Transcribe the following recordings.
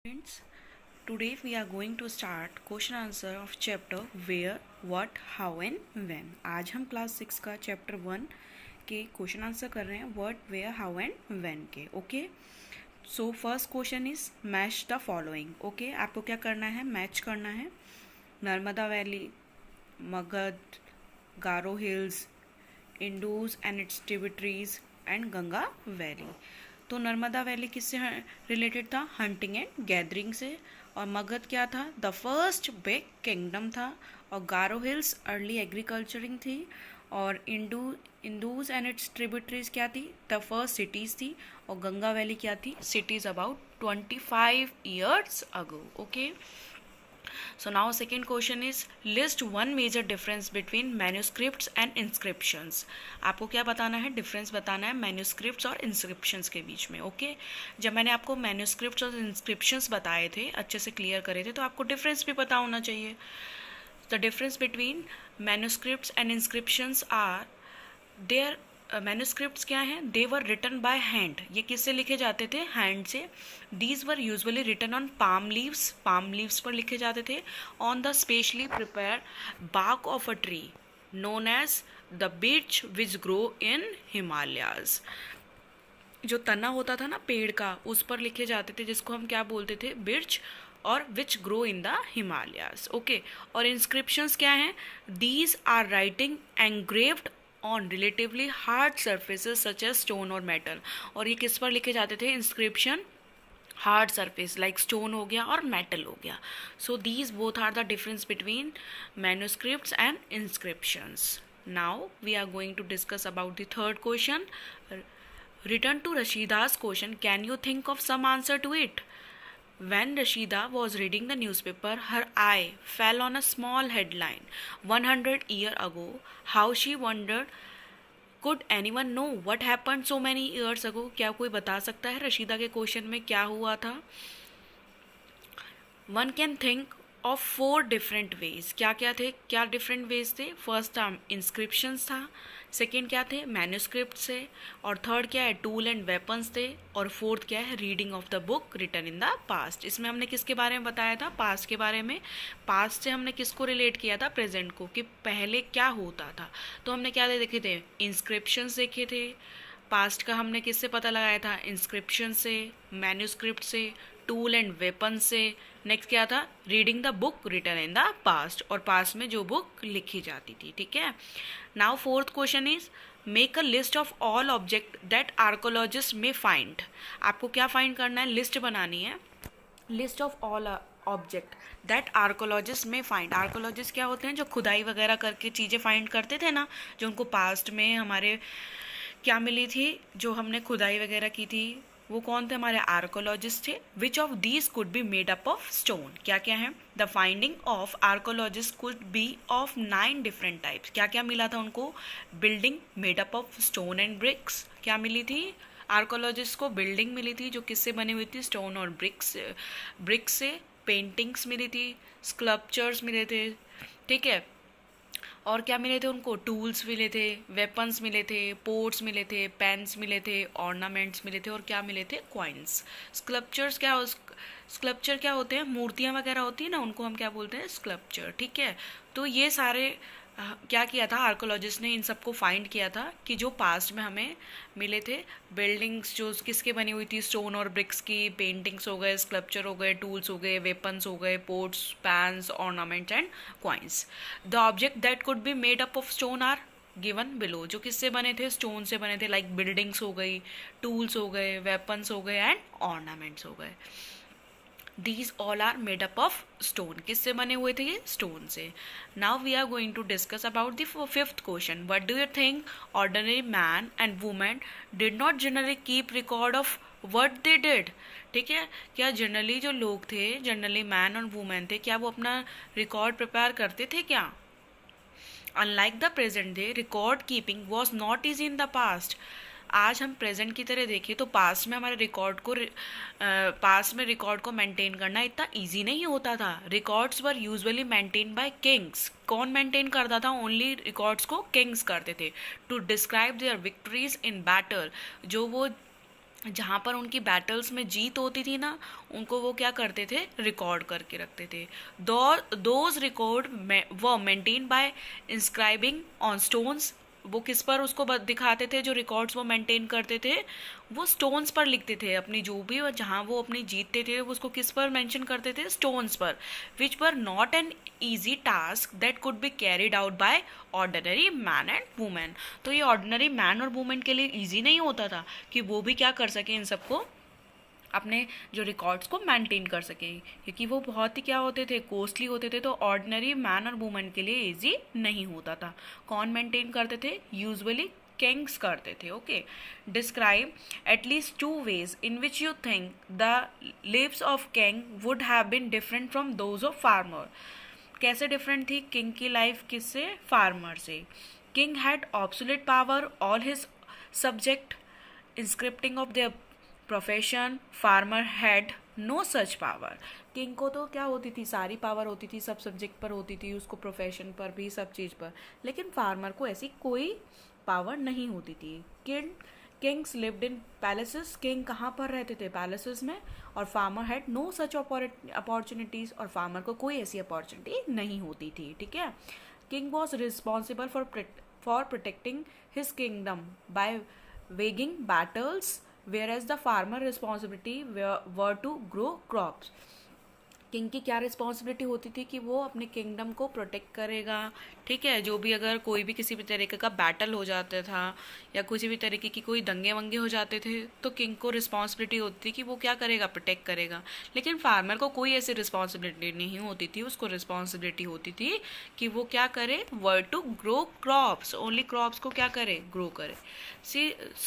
Friends, today we are going to start question answer of chapter where, what, how and when. आज हम class 6 का chapter 1 के question answer कर रहे हैं what, where, how and when के. Okay, so first question is match the following. Okay, आपको क्या करना है? मैच करना है. Narmada valley, Magadh, Garo hills, Indus and its tributaries and Ganga valley. तो नर्मदा वैली किससे रिलेटेड था? हंटिंग एंड गैदरिंग से. और मगध क्या था? द फर्स्ट बिग किंगडम था. और गारो हिल्स अर्ली एग्रीकल्चरिंग थी. और इंडूज एंड इट्स ट्रिब्यूटरीज क्या थी? द फर्स्ट सिटीज़ थी. और गंगा वैली क्या थी? Cities about 25 years ago. Okay, so now second question is list one major difference between manuscripts and inscriptions. आपको क्या बताना है? डिफरेंस बताना है मैन्यूस्क्रिप्ट्स और इंस्क्रिप्शंस के बीच में. ओके, जब मैंने आपको मैन्यूस्क्रिप्ट्स और इंस्क्रिप्शंस बताए थे, अच्छे से क्लियर करे थे, तो आपको डिफरेंस भी पता होना चाहिए. The difference between manuscripts and inscriptions are there. Manuscripts क्या हैं? They were written by hand. ये किससे लिखे जाते थे? हैंड से. These were usually written on palm leaves पर लिखे जाते थे. On the specially prepare bark of a tree known as the beech which grow in Himalayas. जो तना होता था ना पेड़ का, उस पर लिखे जाते थे, जिसको हम क्या बोलते थे? बिर्च. और which grow in the Himalayas. Okay, और इंस्क्रिप्शंस क्या हैं? These are writing engraved on relatively hard surfaces such as stone और मेटल. और ये किस पर लिखे जाते थे? Inscription hard surface like stone हो गया और मेटल हो गया. So these both are the difference between manuscripts and inscriptions. Now we are going to discuss about the third question. Return to Rashida's question. Can you think of some answer to it? When Rashida was reading the newspaper, her eye fell on a small headline. 100 years ago. How she wondered. Could anyone know what happened so many years ago? क्या कोई बता सकता है रशीदा के question में क्या हुआ था? One can think of 4 different ways. क्या क्या थे? क्या डिफरेंट वेज थे? फर्स्ट था इंस्क्रिप्शंस था. सेकेंड क्या थे? मैन्यूस्क्रिप्ट से. और थर्ड क्या है? टूल एंड वेपन्स थे. और फोर्थ क्या है? Reading of the book written in the past. इसमें हमने किसके बारे में बताया था? पास्ट के बारे में. पास्ट से हमने किसको रिलेट किया था? प्रेजेंट को, कि पहले क्या होता था. तो हमने क्या देखे थे? इंस्क्रिप्शंस देखे थे. पास्ट का हमने किससे पता लगाया था? इंस्क्रिप्शन से, मैन्यूस्क्रिप्ट से, टूल एंड वेपन से. नेक्स्ट क्या था? Reading the book written in the past. और पास्ट में जो बुक लिखी जाती थी. ठीक है. Now fourth question is make a list of all object that archaeologist may find. आपको क्या फाइंड करना है? लिस्ट बनानी है. List of all object that archaeologist may find. Archaeologist क्या होते हैं? जो खुदाई वगैरह करके चीज़ें फाइंड करते थे ना, जो उनको पास्ट में हमारे क्या मिली थी, जो हमने खुदाई वगैरह की थी, वो कौन थे? हमारे आर्कोलॉजिस्ट थे. Which of these could be made up of stone. क्या क्या है? The finding of archaeologist could be of 9 different types. क्या क्या मिला था उनको? Building made up of stone and bricks. क्या मिली थी आर्कोलॉजिस्ट को? बिल्डिंग मिली थी जो किससे बनी हुई थी? स्टोन और ब्रिक्स से. पेंटिंग्स मिली थी. स्कल्पचर्स मिले थे. ठीक है. और क्या मिले थे उनको? टूल्स मिले थे, वेपन्स मिले थे, पोर्ट्स मिले थे, पेन्स मिले थे, ऑर्नामेंट्स मिले थे, और क्या मिले थे? क्वाइंस. स्कल्पचर क्या होते हैं? मूर्तियाँ वगैरह होती है ना, उनको हम क्या बोलते हैं? स्कल्पचर. ठीक है. तो ये सारे क्या किया था आर्कोलॉजिस्ट ने? इन सबको फाइंड किया था कि जो पास्ट में हमें मिले थे. बिल्डिंग्स जो किसके बनी हुई थी? स्टोन और ब्रिक्स की. पेंटिंग्स हो गए, स्कल्पचर हो गए, टूल्स हो गए, वेपन्स हो गए, pots, pans, ornaments and coins. The object that could be made up of stone are given below. जो किससे बने थे? स्टोन से बने थे. लाइक बिल्डिंग्स हो गई, टूल्स हो गए, वेपन्स हो गए एंड ऑर्नामेंट्स हो गए. These all are made up of stone. किससे बने हुए थे ये? स्टोन से. Now we are going to discuss about the fifth question. What do you think ordinary man and woman did not generally keep record of what they did? ठीक है. क्या generally जो लोग थे, जनरली मैन और women थे, क्या वो अपना रिकॉर्ड प्रिपेयर करते थे क्या? Unlike the present day, record keeping was not easy in the past. आज हम प्रेजेंट की तरह देखें तो पास्ट में हमारे रिकॉर्ड को मेंटेन करना इतना इजी नहीं होता था. Records were usually maintain by kings. कौन मेंटेन करता था? ओनली रिकॉर्ड्स को किंग्स करते थे. To describe their victories in battle. जो वो जहाँ पर उनकी बैटल्स में जीत होती थी ना, उनको वो क्या करते थे, रिकॉर्ड करके रखते थे. दोज रिकॉर्ड व मेंटेन बाय इंस्क्राइबिंग ऑन स्टोन्स. वो किस पर उसको दिखाते थे, जो रिकॉर्ड्स वो मेंटेन करते थे वो स्टोन्स पर लिखते थे अपनी जो भी, और जहाँ वो अपनी जीतते थे वो उसको किस पर मेंशन करते थे, स्टोन्स पर. Which were not an easy task that could be carried out by ordinary man and women. तो ये ऑर्डिनरी मैन और वुमेन के लिए ईजी नहीं होता था कि वो भी क्या कर सके, इन सबको अपने जो रिकॉर्ड्स को मेंटेन कर सके, क्योंकि वो बहुत ही क्या होते थे, कॉस्टली होते थे. तो ऑर्डिनरी मैन और वुमेन के लिए इजी नहीं होता था. कौन मेंटेन करते थे, यूजुअली किंग्स करते थे. Okay, describe at least 2 ways in which you think the lives of king would have been different from those of farmer. कैसे डिफरेंट थी किंग की लाइफ किससे, फार्मर से. King had absolute power, all his subject inscripting of their profession. Farmer had no such power. King को तो क्या होती थी, सारी पावर होती थी, सब सब्जेक्ट पर होती थी, उसको प्रोफेशन पर भी, सब चीज़ पर. लेकिन फार्मर को ऐसी कोई पावर नहीं होती थी. Kings lived in palaces. King कहाँ पर रहते थे, पैलेसेस में. और farmer had no such opportunities. और फार्मर को कोई ऐसी अपॉर्चुनिटी नहीं होती थी. ठीक है. King was responsible for protecting his kingdom by waging battles, whereas the farmer responsibility were to grow crops. King की क्या रिस्पॉन्सिबिलिटी होती थी कि वो अपने किंगडम को प्रोटेक्ट करेगा. ठीक है, जो भी अगर कोई भी किसी भी तरीके का बैटल हो जाता था या किसी भी तरीके की कोई दंगे वंगे हो जाते थे, तो किंग को रिस्पॉन्सिबिलिटी होती थी कि वो क्या करेगा, प्रोटेक्ट करेगा. लेकिन फार्मर को कोई ऐसी रिस्पॉन्सिबिलिटी नहीं होती थी. उसको रिस्पॉन्सिबिलिटी होती थी कि वो क्या करे, were to grow crops. Only crops को क्या करे, ग्रो करे.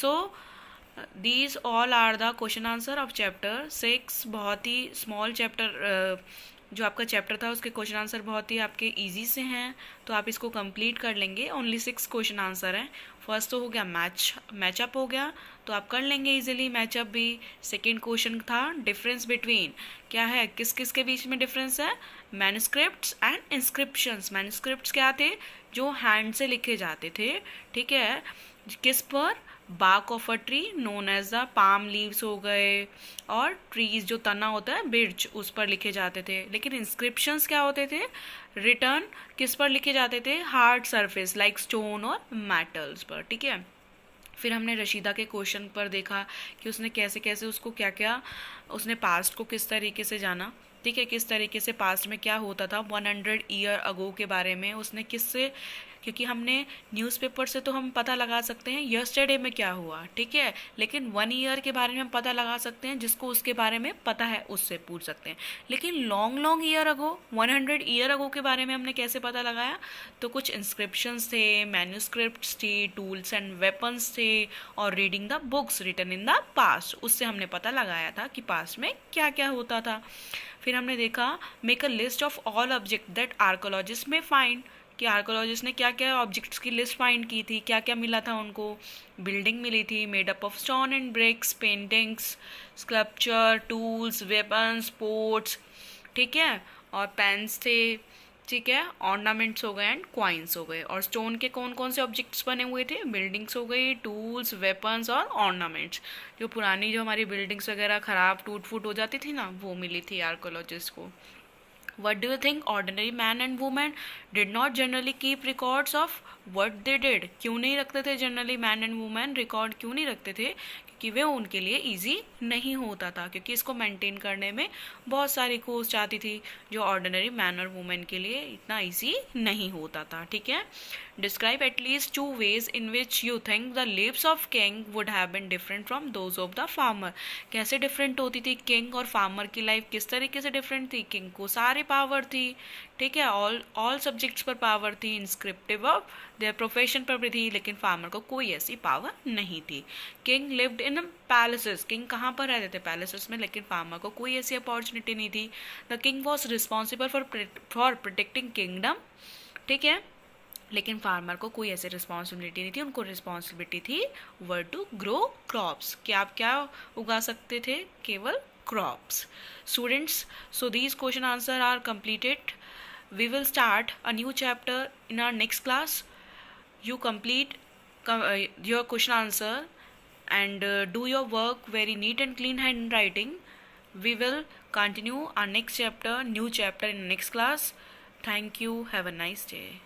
सो these all are the question answer of chapter 6. बहुत ही स्मॉल चैप्टर, जो आपका चैप्टर था उसके क्वेश्चन आंसर बहुत ही आपके इजी से हैं, तो आप इसको कंप्लीट कर लेंगे. ओनली 6 क्वेश्चन आंसर हैं. फर्स्ट तो हो गया मैचअप हो गया, तो आप कर लेंगे इजीली मैचअप भी. सेकेंड क्वेश्चन था डिफरेंस बिटवीन, क्या है, किस किस के बीच में डिफरेंस है, मैन्युस्क्रिप्ट्स एंड इंस्क्रिप्शंस. मैन्युस्क्रिप्ट्स क्या थे, जो हैंड से लिखे जाते थे. ठीक है, किस पर, bark of a tree known as the palm leaves हो गए, और ट्रीज जो तना होता है, बिर्च, उस पर लिखे जाते थे. लेकिन इंस्क्रिप्शंस क्या होते थे, रिटर्न किस पर लिखे जाते थे, हार्ड सरफेस लाइक स्टोन और मेटल्स पर. ठीक है. फिर हमने रशीदा के क्वेश्चन पर देखा कि उसने कैसे कैसे उसको क्या क्या, उसने पास्ट को किस तरीके से जाना. ठीक है, किस तरीके से पास्ट में क्या होता था 100 ईयर अगो के बारे में उसने किससे, क्योंकि हमने न्यूज़पेपर से तो हम पता लगा सकते हैं यस्टरडे में क्या हुआ. ठीक है, लेकिन 1 ईयर के बारे में हम पता लगा सकते हैं, जिसको उसके बारे में पता है उससे पूछ सकते हैं. लेकिन long year ago, 100 year ago के बारे में हमने कैसे पता लगाया, तो कुछ इंस्क्रिप्शंस थे, मैन्युस्क्रिप्ट्स थे, टूल्स एंड वेपन्स थे, और reading the books written in the past, उससे हमने पता लगाया था कि पास्ट में क्या क्या होता था. फिर हमने देखा make a list of all object that archaeologist may find, कि आर्कोलॉजिस्ट ने क्या क्या ऑब्जेक्ट्स की लिस्ट फाइंड की थी, क्या क्या मिला था उनको. बिल्डिंग मिली थी made up of stone and bricks, paintings, sculpture, tools, weapons, pots. ठीक है, और पेन्स थे. ठीक है, ऑर्नामेंट्स हो गए एंड क्वाइंस हो गए. और स्टोन के कौन कौन से ऑब्जेक्ट्स बने हुए थे, बिल्डिंग्स हो गई, टूल्स, वेपन्स और ऑर्नामेंट्स. जो पुरानी जो हमारी बिल्डिंग्स वगैरह ख़राब टूट फूट हो जाती थी ना, वो मिली थी आर्कोलॉजिस्ट को. What do you think ordinary man and woman did not generally keep records of what they did? क्यों नहीं रखते थे generally man and women record, क्यों नहीं रखते थे, क्योंकि वे उनके लिए इजी नहीं होता था, क्योंकि इसको मेंटेन करने में बहुत सारी कॉस्ट आती थी, जो ऑर्डिनरी मैन और वुमेन के लिए इतना इजी नहीं होता था. ठीक है. Describe at least 2 ways in which you think the lives of king would have been different from those of the farmer. कैसे डिफरेंट होती थी किंग और फार्मर की लाइफ, किस तरीके से डिफरेंट थी. किंग को सारी पावर थी. ठीक है, ऑल सब्जेक्ट्स पर पावर थी, इंस्क्रिप्टिव ऑफ देयर प्रोफेशन पर भी थी, लेकिन फार्मर को कोई ऐसी पावर नहीं थी. King lived in palaces. King कहाँ पर रहते थे, पैलेसेस में, लेकिन फार्मर को कोई ऐसी अपॉर्चुनिटी नहीं थी. The king was responsible for protecting kingdom. ठीक है, लेकिन फार्मर को कोई ऐसी रिस्पॉन्सिबिलिटी नहीं थी. उनको रिस्पॉन्सिबिलिटी थी वर टू ग्रो क्रॉप्स, कि आप क्या उगा सकते थे, केवल crops. Students, so these question answer are completed. We will start a new chapter in our next class. You complete your question answer and do your work very neat and clean handwriting. We will continue our next chapter, new chapter in next class. Thank you. Have a nice day.